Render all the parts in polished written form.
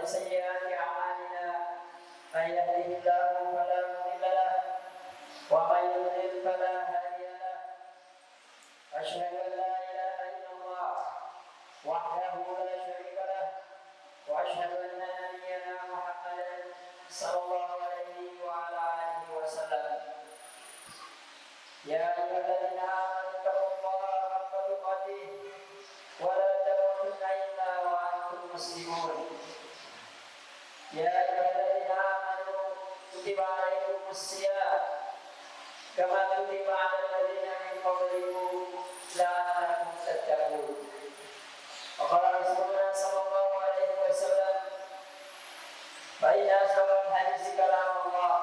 سيئات أعمالنا من يهده الله فلا مضل له ومن يضلل فلا هادي له أشهد أن لا إله إلا الله وحده لا شريك له وأشهد أن نبينا محمدا صلى الله عليه وعلى آله وسلم يا أيها الذين آمنوا اتقوا الله حق تقاته ولا تموتن إلا وأنتم مسلمون يا أيها الذين آمنوا كتب عليكم الصيام كما كتب على الذين من قبلكم لعلكم تتقون وقال رسولنا صلى الله عليه وسلم فإن أصدق الحديث كلام الله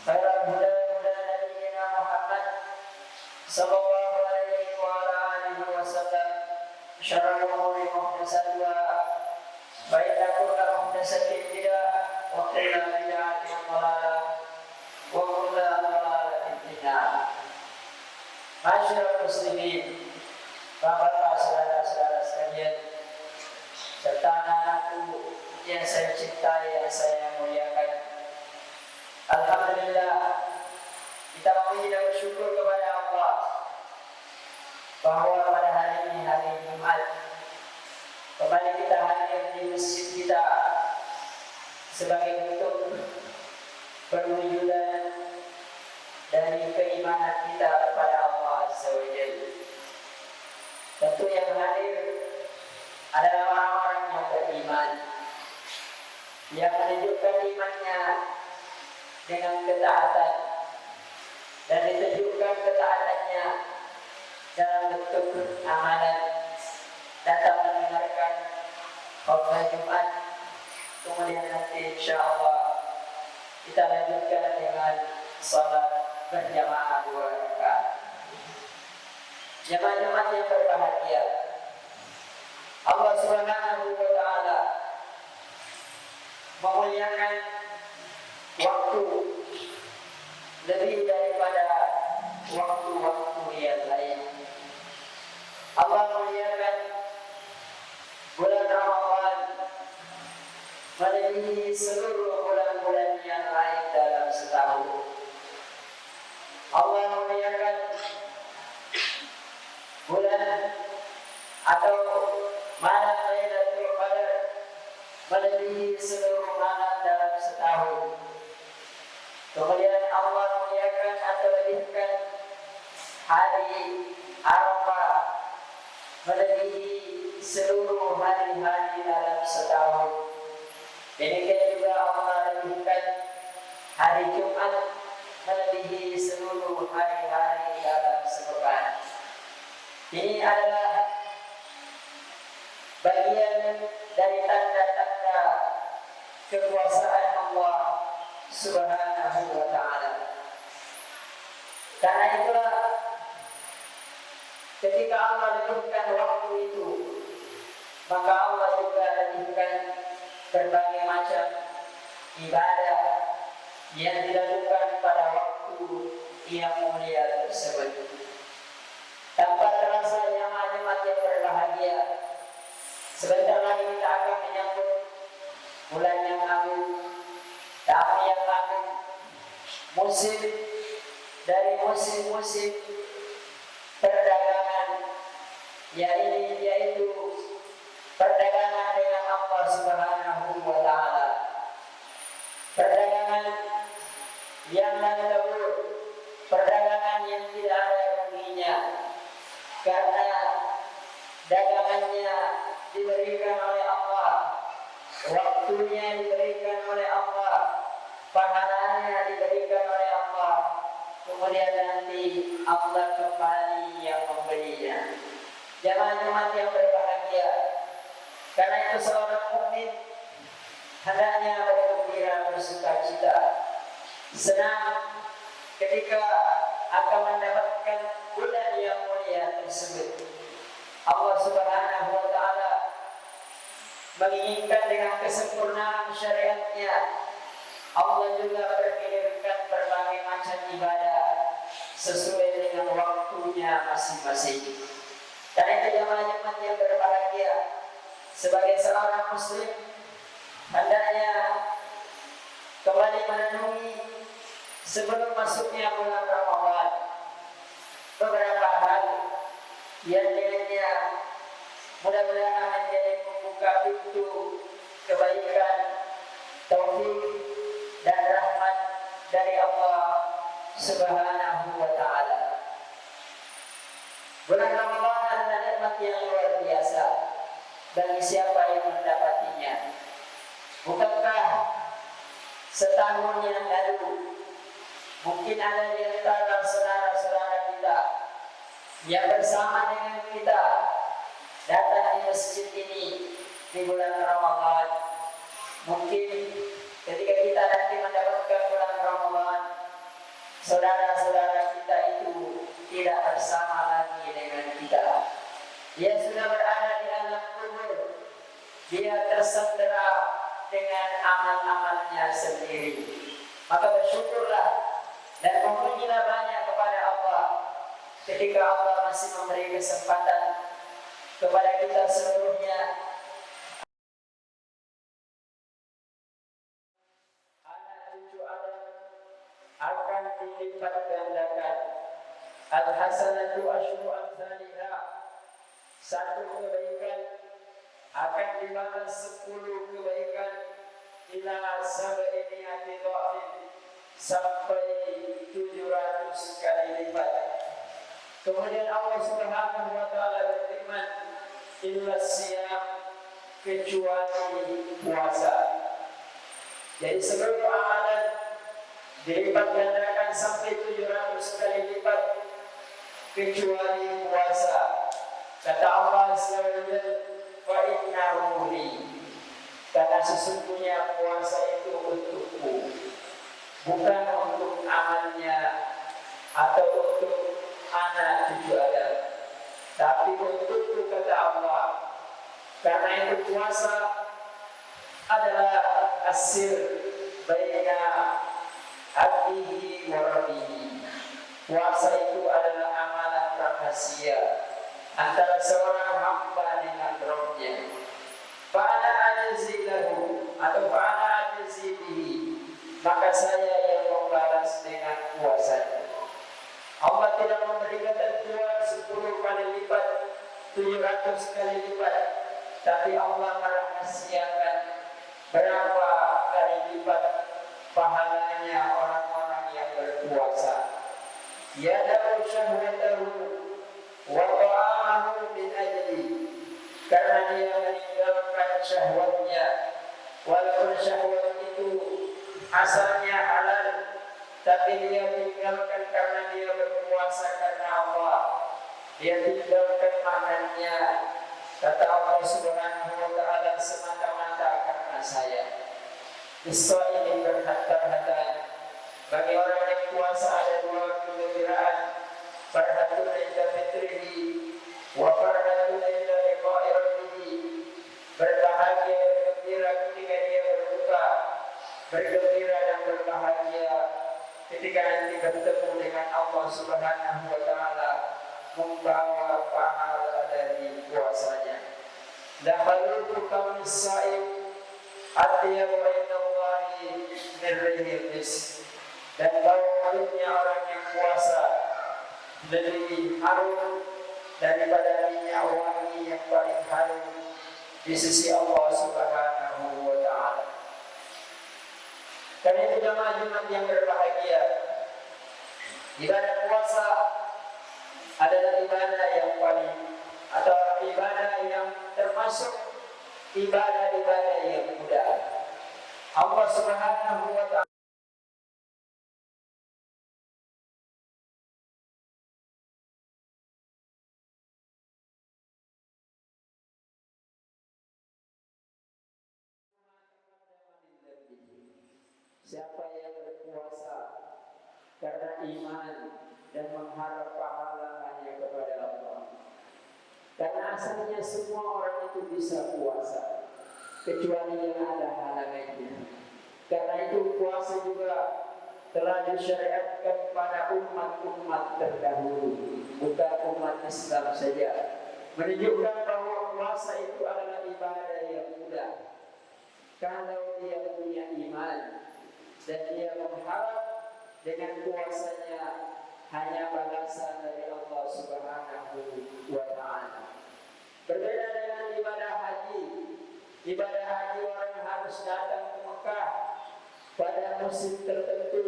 خير الهدى هدى نبينا محمد صلى الله عليه وعلى آله وسلم شر الأمور محدثاتها فإن كل محدثة بدعة وكل بدعة ضلالة وكل ضلالة في النار. Masyarakat muslimin, bapak-bapak, saudara-saudara sekalian, serta anak-anakku yang saya cintai, yang saya muliakan. Alhamdulillah, kita memuji dan bersyukur kepada Allah bahwa pada hari ini, hari Jumat, kembali kita hadir di masjid kita sebagai bentuk perwujudan dari keimanan kita kepada Allah Azza wa Jalla. Tentu yang hadir adalah orang-orang yang beriman, yang menunjukkan imannya dengan ketaatan dan ditunjukkan ketaatannya dalam bentuk amalan, datang mendengarkan khutbah Jumat, kemudian nanti insyaallah kita lanjutkan dengan salat berjamaah 2 rakaat. Jamaah-jamaah yang berbahagia, Allah Subhanahu wa taala memuliakan waktu lebih daripada waktu-waktu yang lain. Allah memuliakan bulan Ramadan melebihi seluruh bulan-bulan yang lain dalam setahun. Allah memuliakan bulan atau malam Lailatul Qadar melebihi seluruh malam dalam setahun. Kemudian Allah memuliakan atau lebihkan hari Arafah melebihi seluruh hari-hari dalam setahun. Demikian juga Allah lebihkan hari Jumat melebihi seluruh hari-hari dalam sepekan. Ini adalah bagian dari tanda-tanda kekuasaan Allah Subhanahu wa ta'ala. Karena itulah ketika Allah lebihkan waktu itu, maka Allah juga lebihkan berbagai macam ibadah yang dilakukan pada waktu yang mulia tersebut. Tanpa terasa jamaah-jamaah yang berbahagia, sebentar lagi kita akan menyambut bulan yang agung, tahun yang agung, musim dari musim-musim perdagangan, yaitu perdagangan dengan Allah Subhanahu wa ta'ala. Perdagangan yang lantabur, perdagangan yang tidak ada ruginya, karena dagangannya diberikan oleh Allah, waktunya diberikan oleh Allah, pahalanya diberikan oleh Allah, kemudian nanti Allah kembali yang membelinya. Jamaah-jamaah yang berbahagia, karena itu seorang mukmin hendaknya bergembira, bersukacita, senang ketika akan mendapatkan bulan yang mulia tersebut. Allah Subhanahu wa ta'ala menginginkan dengan kesempurnaan syariatnya. Allah juga berkirimkan berbagai macam ibadah sesuai dengan waktunya masing-masing. Dan itu jamaah-jamaah yang berbahagia, sebagai seorang muslim hendaknya kembali merenungi sebelum masuknya bulan Ramadan beberapa hal yang dirinya mudah-mudahan menjadi membuka pintu kebaikan, taufik dan rahmat dari Allah Subhanahu wa taala. Bulan Ramadan adalah nikmat yang luar biasa bagi siapa yang mendapatinya. Bukankah setahun yang lalu mungkin ada di antara saudara-saudara kita yang bersama dengan kita datang di masjid ini di bulan Ramadan. Mungkin ketika kita nanti mendapatkan bulan Ramadan, saudara-saudara kita itu tidak bersama lagi dengan kita. Dia sudah berada di alam kubur. Dia tersandera dengan amal-amalnya sendiri. Maka bersyukurlah dan memujilah banyak kepada Allah ketika Allah masih memberi kesempatan kepada kita seluruhnya. Anak cucu Adam akan dilipat gandakan. Al-hasanatu asyru amsalihha. Satu kebaikan akan dibalas 10 kebaikan ila sab'ini dha'fin, sampai 700 kali lipat. Kemudian Allah Subhanahu wa taala berfirman, illa siyam, kecuali puasa. Jadi seluruh amalan dilipat gandakan sampai 700 kali lipat kecuali puasa. Kata Allah SWT, fa innahu li, karena sesungguhnya puasa itu untukku, bukan untuk amalnya atau untuk anak cucu Adam, tapi untukku, kata Allah. Karena itu puasa adalah asir baina abdihi wa rabbihi. Puasa itu adalah amalan rahasia antara seorang hamba dengan Rabb-nya. Fa'ana ajzi lahu atau fa'ana ajzi bihi, maka saya yang membalas dengan puasanya. Allah tidak memberi ketentuan 10 kali lipat, 700 kali lipat, tapi Allah merahasiakan berapa kali lipat pahalanya orang-orang yang berpuasa. Yada'u syahwatahu wa ta'amahu min ajli, karena dia meninggalkan syahwatnya, walaupun syahwat itu asalnya halal, tapi dia tinggalkan karena dia berpuasa karena Allah. Dia tinggalkan makannya, kata Allah Subhanahu wa taala, semata-mata karena saya. Isra'il berhati-hati. Bagi orang yang puasa ada 2 kegembiraan, farhatun inda fitrihi wa farhatun inda liqa'i rabbih. Berbahagia, bergembira ketika dia berbuka, bergembira dan berbahagia ketika nanti bertemu dengan Allah Subhanahu wa taala, membawa pahala dari puasanya. La khaluqu kamis sha'im atyabu indallahi min rihil misk. Dan bau mulutnya orang yang puasa lebih harum daripada minyak wangi yang paling harum di sisi Allah Subhanahu wa taala. Karena itu jamaah Jumat yang berbahagia, ibadah puasa adalah ibadah yang paling, atau ibadah yang termasuk ibadah-ibadah yang mudah. Allah Subhanahu wa taala siapa yang berpuasa karena iman dan mengharap pahala hanya kepada Allah. Karena asalnya semua orang itu bisa puasa, kecuali yang ada halangannya. Karena itu puasa juga telah disyariatkan pada umat-umat terdahulu, bukan umat Islam saja, menunjukkan bahwa puasa itu adalah ibadah yang mudah. kalau dia punya iman dan dia mengharap dengan puasanya hanya balasan dari Allah Subhanahu wa Ta'ala. Berbeda dengan ibadah haji. Ibadah haji orang harus datang ke Mekah pada musim tertentu,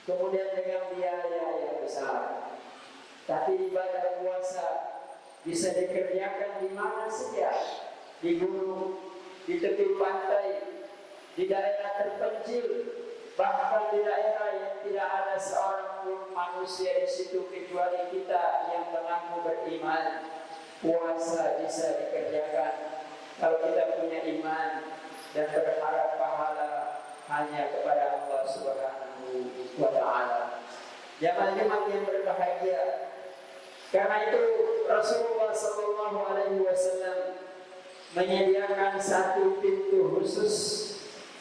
kemudian dengan biaya yang besar. Tapi ibadah puasa bisa dikerjakan di mana saja, di gunung, di tepi pantai, di daerah terpencil, bahkan di daerah yang tidak ada seorang pun manusia di situ kecuali kita yang mengaku beriman. Puasa bisa dikerjakan kalau kita punya iman dan berharap pahala hanya kepada Allah Subhanahu wa Ta'ala. Jamaah-jamaah yang berbahagia, karena itu Rasulullah Sallallahu Alaihi Wasallam menyediakan satu pintu khusus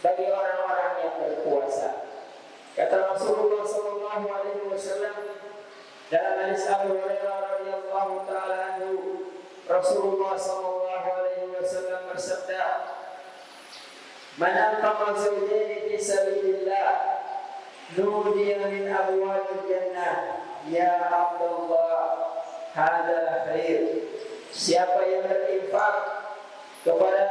bagi orang-orang yang berpuasa. Kata Rasulullah Sallallahu Alaihi Wasallam dalam hadis Abu Hurairah radhiyallahu taala anhu, Rasulullah Sallallahu Alaihi Wasallam bersabda, "Man anfaqa zawjaini fi sabilillah, nudiya min abwabil jannah, ya Abdullah, hada khair." Siapa yang berinfak kepada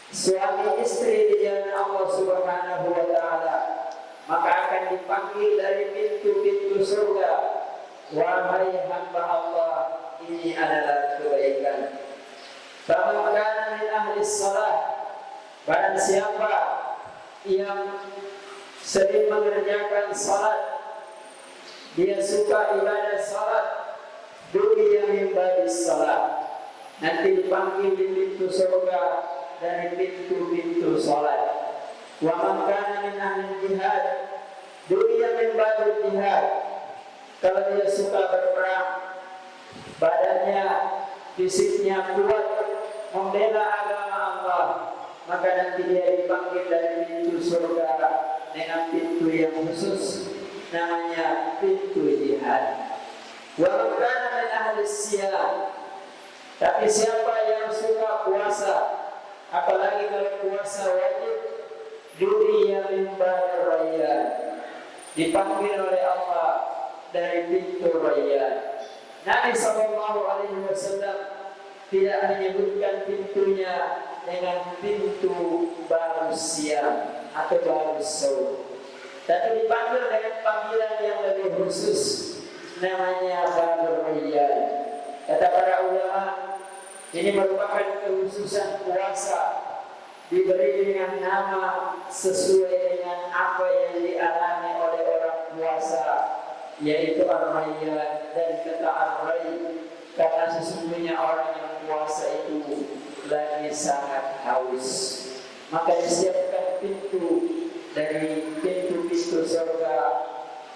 suami istri di jalan Allah Subhanahu wa Ta'ala, maka akan dipanggil dari pintu-pintu surga, wahai hamba Allah, ini adalah kebaikan. Faman kana min ahli salah, barang siapa yang sering mengerjakan salat, dia suka ibadah salat, dunia min babis salat, nanti dipanggil di pintu surga dari pintu-pintu salat. Wa man kana min ahli jihad, dunia min babis jihad, kalau dia suka berperang, badannya, fisiknya kuat membela agama Allah, maka nanti dia dipanggil dari pintu surga dengan pintu yang khusus, namanya pintu jihad. Wa man kana min ahli siyam, tapi siapa yang suka puasa, apalagi kalau puasa wajib, dunia mimbar rayyan, dipanggil oleh Allah dari pintu rayyan. Nabi Sallallahu Alaihi Wasallam tidak menyebutkan pintunya dengan pintu baru siam atau baru saum, tapi dipanggil dengan panggilan yang lebih khusus, namanya baru rayyan. Kata para ulama, ini merupakan kekhususan puasa, diberi dengan nama sesuai dengan apa yang dialami oleh orang puasa, yaitu ar-rayyan, dan kata ar-ray karena sesungguhnya orang yang puasa itu lagi sangat haus, maka disiapkan pintu dari pintu-pintu surga,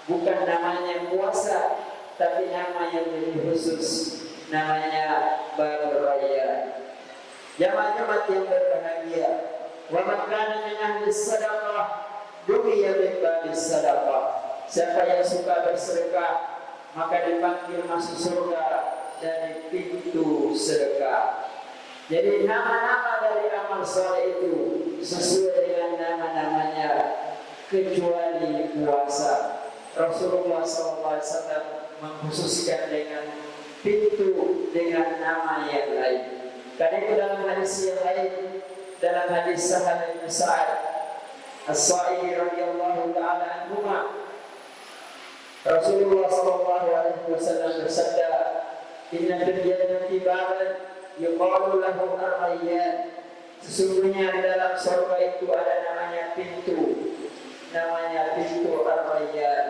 bukan namanya puasa, tapi nama yang lebih khusus, namanya baru rayyan. Jamaah-jamaah yang berbahagia, wa man kana min ahli sadaqah, du'iya min babis sadaqah. Siapa yang suka bersedekah, maka dipanggil masuk surga dari pintu sedekah. Jadi nama-nama dari amal saleh itu sesuai dengan nama-namanya, kecuali puasa. Rasulullah SAW mengkhususkan dengan pintu dengan nama yang lain. Karena itu dalam hadis yang lain, dalam hadis Sahal bin Sa'ad As-Sa'idi radhiyallahu taala anhu, Rasulullah sallallahu alaihi wasallam bersabda, "Inna fil jannati baban yuqalu lahu ar-rayyan." Sesungguhnya di dalam surga itu ada namanya pintu, namanya pintu ar-rayyan.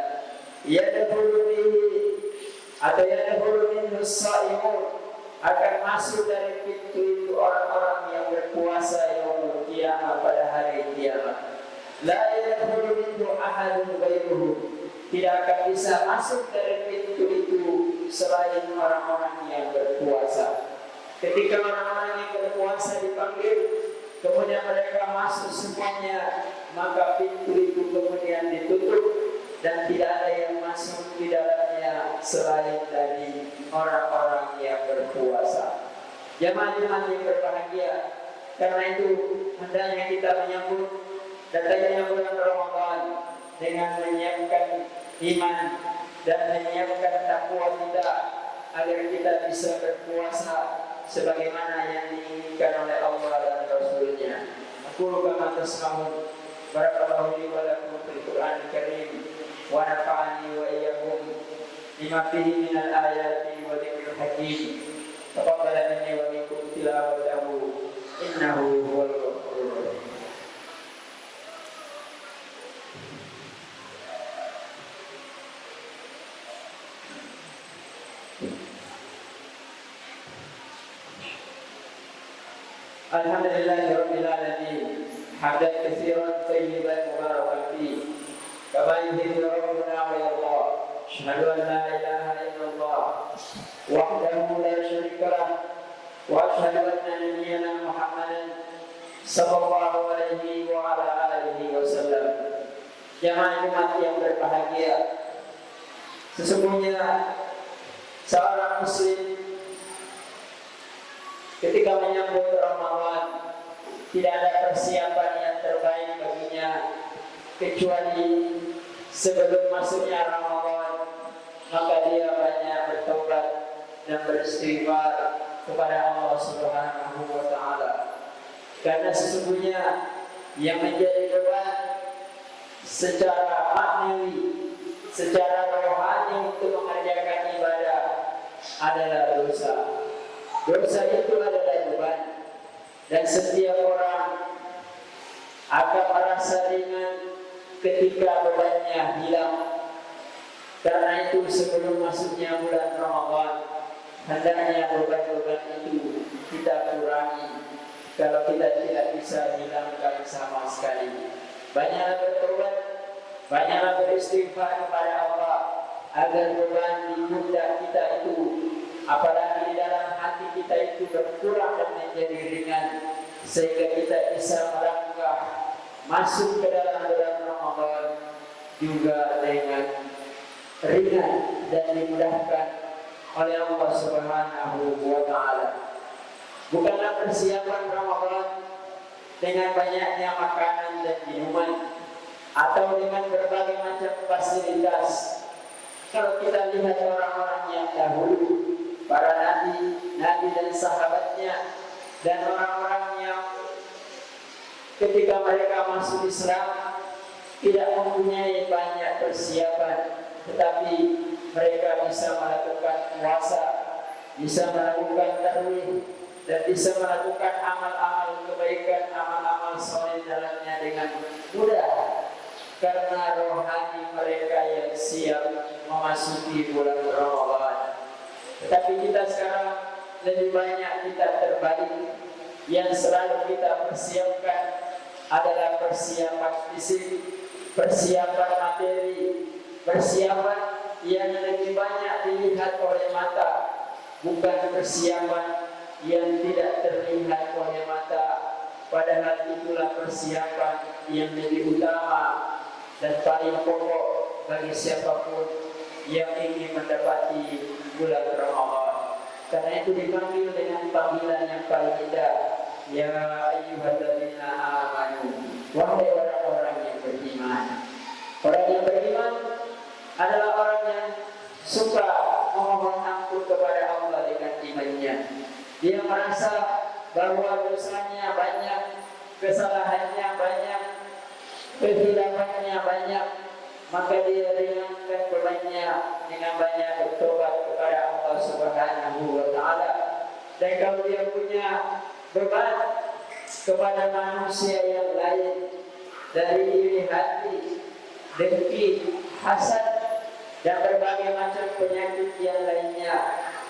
Yadkhulu bihi atau yadkhulu minhu as-sha'imun, akan masuk dari pintu itu orang-orang yang berpuasa yaumul qiyamah, pada hari kiamat. La yadkhulu minhu ahadun ghairuhu, tidak akan bisa masuk dari pintu itu selain orang-orang yang berpuasa. Ketika orang-orang yang berpuasa dipanggil, kemudian mereka masuk semuanya, maka pintu itu kemudian ditutup dan tidak ada yang masuk di dalamnya selain dari orang-orang yang berpuasa. Jamaah-jamaah yang berbahagia, Karena itu hendaknya kita menyambut datangnya bulan Ramadan dengan menyiapkan iman dan menyiapkan takwa kita agar kita bisa berpuasa sebagaimana yang diinginkan oleh Allah dan Rasul-Nya. Aku kama tasma'un. Barakallahu li wa lakum fil Qur'anil Karim wa nafa'ani wa iyyakum bima fihi minal ayati wa dzikril hakim. Taqabbal minni wa minkum tilawatahu innahu huwal ghafurur rahim. Alhamdulillahirabbil alamin. Hamdan katsiran thayyiban mubarakan fihi. Kama yuhibbu rabbuna wa yarda. Asyhadu an la ilaha illallah wahdahu la syarika lah wa asyhadu anna nabiyyana Muhammadan sallallahu alaihi wa ala alihi wasallam. Jamaah Jumat yang berbahagia, sesungguhnya seorang muslim ketika menyambut Ramadan tidak ada persiapan yang terbaik baginya kecuali sebelum masuknya Ramadan, maka dia banyak bertobat dan beristighfar kepada Allah Subhanahu wa taala. Karena sesungguhnya yang menjadi beban secara maknawi, secara rohani untuk mengerjakan ibadah adalah dosa. Dosa itu adalah beban, dan setiap orang akan merasa ringan ketika bebannya hilang. Karena itu sebelum masuknya bulan Ramadan, hendaknya beban-beban itu kita kurangi. Kalau kita tidak bisa hilangkan sama sekali, banyaklah bertobat, banyaklah beristighfar kepada Allah agar beban di pundak kita itu, apalagi di dalam hati kita itu berkurang dan menjadi ringan, sehingga kita bisa melangkah masuk ke dalam bulan Ramadan juga dengan ringan dan dimudahkan oleh Allah Subhanahu wa taala. Bukanlah persiapan Ramadan dengan banyaknya makanan dan minuman atau dengan berbagai macam fasilitas. Kalau kita lihat orang-orang yang dahulu, para nabi dan sahabatnya, dan orang-orang yang ketika mereka masuk Islam tidak mempunyai banyak persiapan, tetapi mereka bisa melakukan puasa, bisa melakukan tarawih, dan bisa melakukan amal-amal kebaikan, amal-amal soleh dalamnya dengan mudah, karena rohani mereka yang siap memasuki bulan Ramadan. Tetapi kita sekarang lebih banyak kita terbalik. Yang selalu kita persiapkan adalah persiapan fisik, persiapan materi, persiapan yang lebih banyak dilihat oleh mata, bukan persiapan yang tidak terlihat oleh mata. Padahal itulah persiapan yang lebih utama dan paling pokok bagi siapapun yang ingin mendapati bulan Ramadan. Karena itu dipanggil dengan panggilan yang paling indah, ya ayyuhalladzina amanu, wahai orang-orang yang beriman. Orang yang beriman adalah orang yang suka memohon ampun kepada Allah dengan imannya. Dia merasa bahwa dosanya banyak, kesalahannya banyak, kehilafannya banyak, maka dia ringankan bebannya dengan banyak bertobat kepada Allah Subhanahu wa taala. Dan kalau dia punya beban kepada manusia yang lain dari iri hati, dengki, hasad, dan berbagai macam penyakit yang lainnya,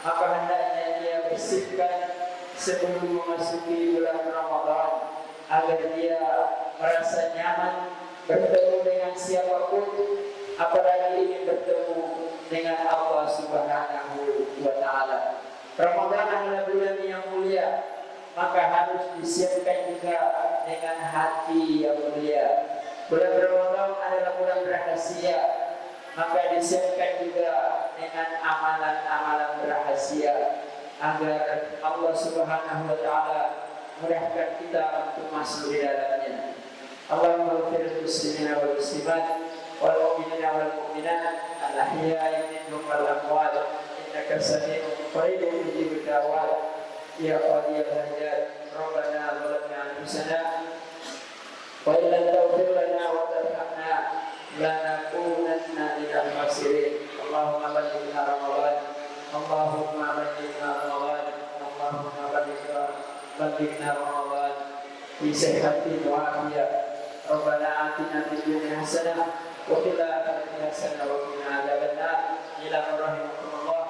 maka hendaknya dia bersihkan sebelum memasuki bulan Ramadan agar dia merasa nyaman bertemu dengan siapapun, apalagi ingin bertemu dengan Allah Subhanahu wa taala. Ramadan adalah bulan yang mulia, maka harus disiapkan juga dengan hati yang mulia. Bulan Ramadan adalah bulan rahasia, maka disiapkan juga dengan amalan-amalan rahasia agar Allah Subhanahu wa taala mudahkan kita untuk masuk di dalamnya. Allahumma ighfir muslimina wal muslimat wal mu'minina wal mu'minat al ahya'i minhum wal amwat innaka sami'un qaribun mujibud da'wat ya qadiyal hajat rabbana zalamna anfusana wa in lam taghfir lana wa tarhamna lanakunanna minal khasirin. Allahumma ballighna ramadan Allahumma ballighna ramadan Allahumma ballighna ramadan fi sihhatin wa afiyah. Rabbana atina fid dunya hasanah wa fil akhirati hasanah wa qina adzabannar. Ila rahimakumullah.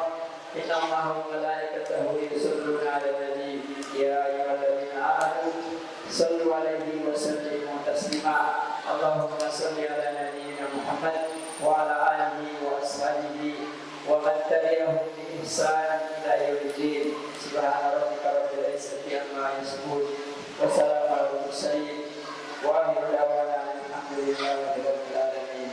Inna Allaha wa malaikatahu yusholluna 'alan nabi ya ayyuhalladzina amanu shallu 'alaihi wa sallimu taslima. Allahumma shalli 'ala nabiyyina Muhammad wa 'ala alihi wa ashabihi wa man tabi'ahum bi ihsan ila yaumiddin. Subhana rabbika rabbil izzati amma yasifun wa salamun 'alal mursalin wa akhiru da'wana alhamdulillahi rabbil alamin.